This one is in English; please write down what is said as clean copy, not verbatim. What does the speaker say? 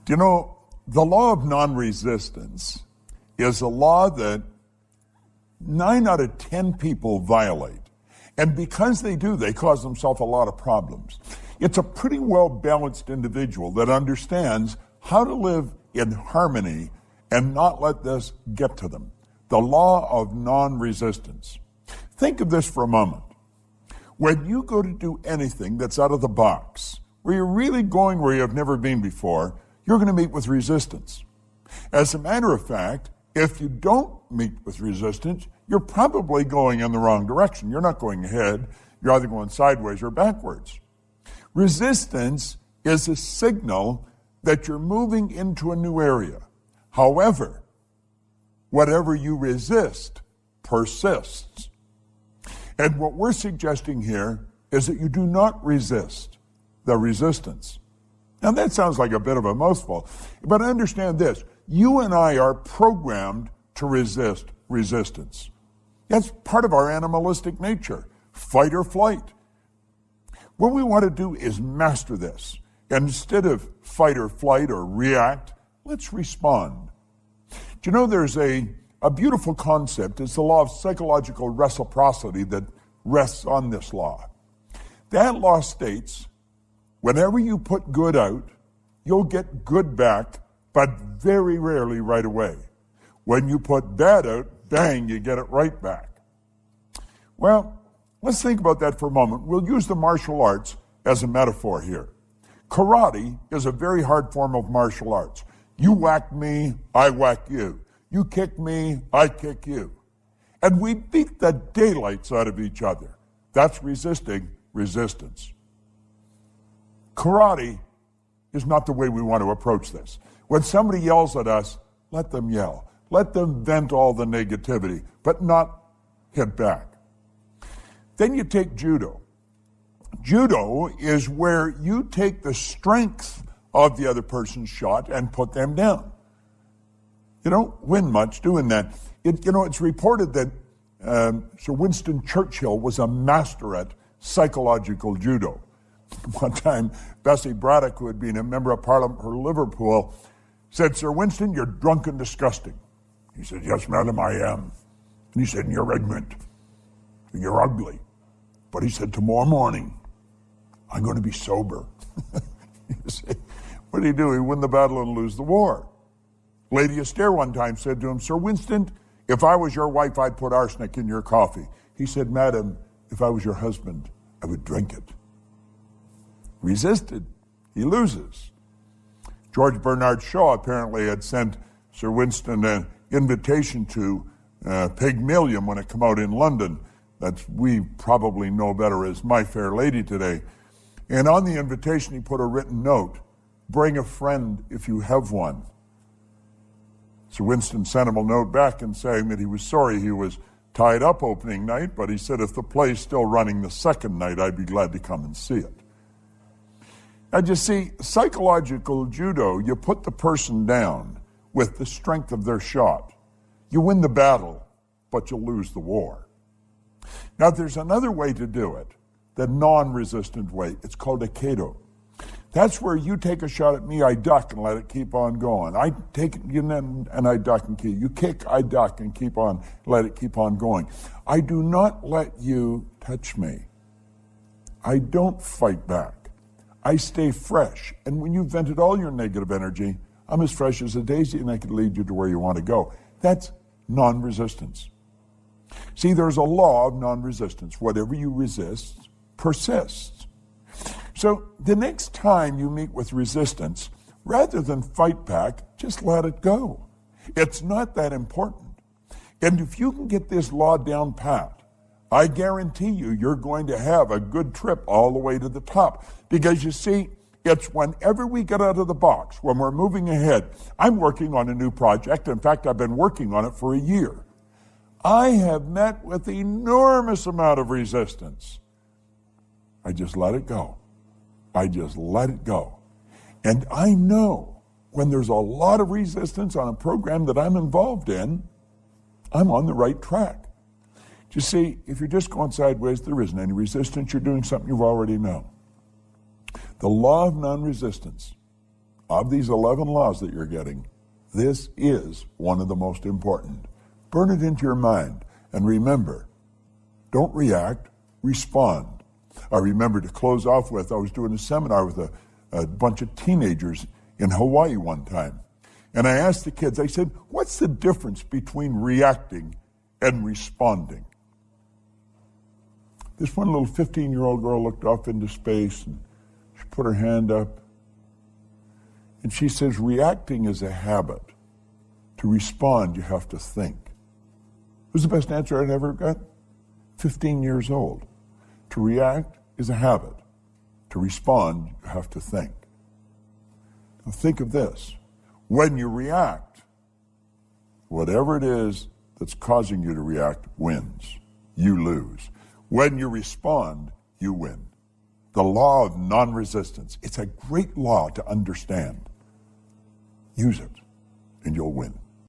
Do you know, the law of non-resistance is a law that 9 out of 10 people violate. And because they do, they cause themselves a lot of problems. It's a pretty well-balanced individual that understands how to live in harmony and not let this get to them. The law of non-resistance. Think of this for a moment. When you go to do anything that's out of the box, where you're really going where you've never been before, you're going to meet with resistance. As a matter of fact, if you don't meet with resistance, you're probably going in the wrong direction. You're not going ahead. You're either going sideways or backwards. Resistance is a signal that you're moving into a new area. However, whatever you resist persists. And what we're suggesting here is that you do not resist the resistance. Now that sounds like a bit of a mouthful, but understand this. You and I are programmed to resist resistance. That's part of our animalistic nature, fight or flight. What we want to do is master this. And instead of fight or flight or react, let's respond. Do you know there's a beautiful concept? It's the law of psychological reciprocity that rests on this law. That law states, whenever you put good out, you'll get good back, but very rarely right away. When you put bad out, bang, you get it right back. Well, let's think about that for a moment. We'll use the martial arts as a metaphor here. Karate is a very hard form of martial arts. You whack me, I whack you. You kick me, I kick you. And we beat the daylights out of each other. That's resisting resistance. Karate is not the way we want to approach this. When somebody yells at us, let them yell. Let them vent all the negativity, but not hit back. Then you take judo. Judo is where you take the strength of the other person's shot and put them down. You don't win much doing that. It's reported that Sir Winston Churchill was a master at psychological judo. One time, Bessie Braddock, who had been a member of Parliament for Liverpool, said, Sir Winston, you're drunk and disgusting. He said, yes, madam, I am. And he said, you're ignorant. You're ugly. But he said, tomorrow morning, I'm going to be sober. You see, what did he do? He win the battle and lose the war. Lady Astaire one time said to him, Sir Winston, if I was your wife, I'd put arsenic in your coffee. He said, madam, if I was your husband, I would drink it. Resisted, he loses. George Bernard Shaw apparently had sent Sir Winston an invitation to Pygmalion when it came out in London. That we probably know better as My Fair Lady today. And on the invitation, he put a written note, bring a friend if you have one. Sir Winston sent him a note back and saying that he was sorry he was tied up opening night, but he said, if the play's still running the second night, I'd be glad to come and see it. Now, you see, psychological judo, you put the person down with the strength of their shot. You win the battle, but you'll lose the war. Now, there's another way to do it, the non-resistant way. It's called aikido. That's where you take a shot at me, I duck and let it keep on going. I take it and I duck and keep. You kick, I duck and keep on, let it keep on going. I do not let you touch me. I don't fight back. I stay fresh. And when you've vented all your negative energy, I'm as fresh as a daisy and I can lead you to where you want to go. That's non-resistance. See, there's a law of non-resistance. Whatever you resist persists. So the next time you meet with resistance, rather than fight back, just let it go. It's not that important. And if you can get this law down pat, I guarantee you, you're going to have a good trip all the way to the top. Because you see, it's whenever we get out of the box, when we're moving ahead. I'm working on a new project. In fact, I've been working on it for a year. I have met with enormous amount of resistance. I just let it go. I just let it go. And I know when there's a lot of resistance on a program that I'm involved in, I'm on the right track. You see, if you're just going sideways, there isn't any resistance. You're doing something you already know. The law of non-resistance of these 11 laws that you're getting, this is one of the most important. Burn it into your mind. And remember, don't react, respond. I remember, to close off with, I was doing a seminar with a bunch of teenagers in Hawaii one time. And I asked the kids, I said, what's the difference between reacting and responding? This one little 15-year-old girl looked off into space and she put her hand up. And she says, reacting is a habit. To respond, you have to think. It was the best answer I'd ever got. 15 years old. To react is a habit. To respond, you have to think. Now think of this. When you react, whatever it is that's causing you to react wins. You lose. When you respond, you win. The law of non-resistance. It's a great law to understand. Use it, and you'll win.